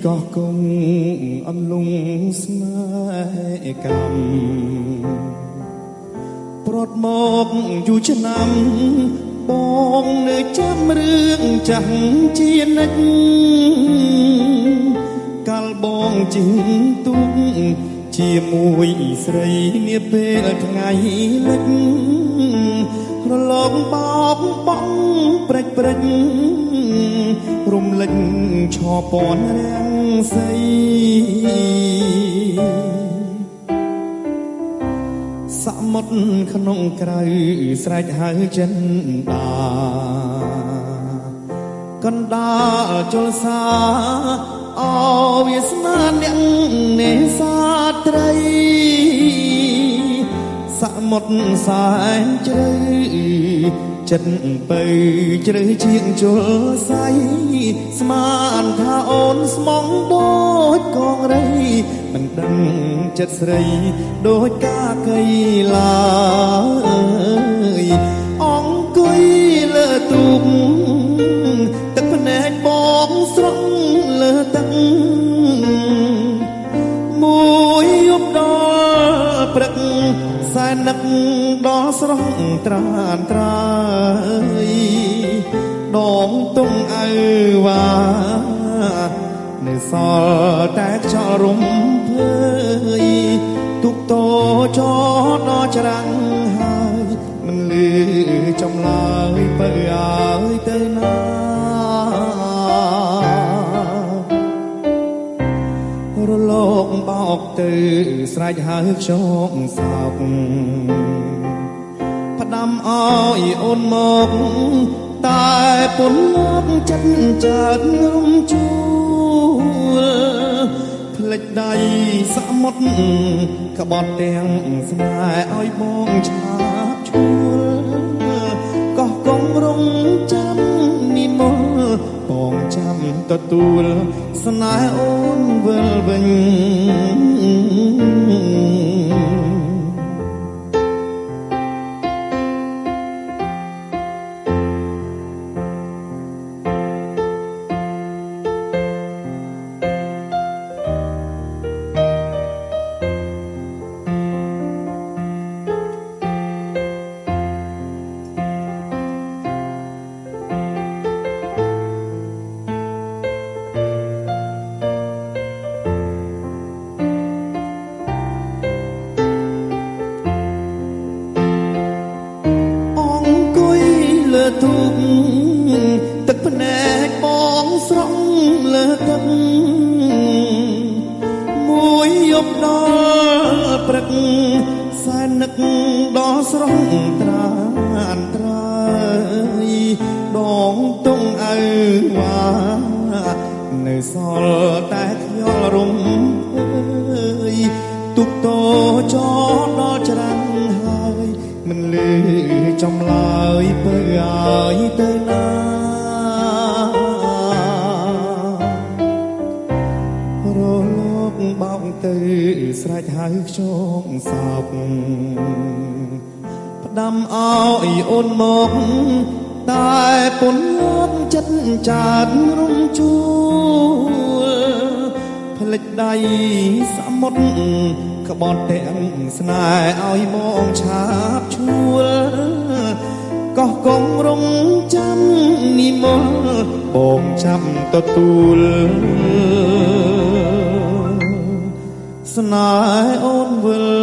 ក៏គង់អន្លង់ស្នេហ៍កម្មប្រត់មកយូរឆ្នាំបងនៅចាំរឿងចាស់ជានិច្ចកាលបងជិះទូកជាមួយស្រីនាពេលថ្ងៃលិចរលកបោកបងព្រិចព្រិចរំលេចឆពណ៌រាំងសីសមុទ្រក្នុងក្រៅស្រែកហៅចិនដាកណ្ដាលជលសាអវាសនាអ្នកនេសាត្រីសមុទ្រសែនជ្រៅចិត្តបើជ្រៅជាងជលសៃស្មានថាអូនស្មងដូចកងរីមិនដឹងចិត្តស្រីដូចកាកៃឡើយអង្គុយលើទូកទឹកភ្នែកបងស្រង់លើទឹកមួយយប់ដល់ព្រឹកសែននឹកដល់ស្រស់ត្រានត្រើយដងទុំអើវ៉ានៅសល់តែខ្យល់រំភើយទុកតោចោដល់ច្រាំងហើយមិនលឺចំឡើយបើអើយទៅណារលកបោកទៅស្រែកហៅខ្យងសោកផ្ដាំអោយអូនមកតែពុនមកចិត្តចើតរំជួលផ្លេចដៃសមុទ្រក្បត់ទាំងស្នេហ៍ឲ្យបងឆាបឈួលកោះកងរងចាំនិមលបងចាំទទួលស្នេហ៍អូនវិលវិញទូកទឹកភ្នែកបងស្រង់លើទឹកមួយយប់ដល់ព្រឹកសែននឹកដល់ស្រស់ត្រានត្រើយដងទុំអើវ៉ានៅសល់តែខ្យល់រំភើយទុកតោចោដល់ច្រាំងហើយមិនលឺចំឡើយបើឲ្យទៅណារលកបោកទៅស្រែកហៅខ្យងសោកផ្ដាំអោយអូនមកតែពុនមកចិត្តចាតរំជួលផ្លេចដៃសមុទ្រក្បត់ទាំងស្នេហ៍ឲ្យមកឆាបឈួលកោះកងរងចាំនិមលបងចាំទទួលស្នេហ៍អូនវិល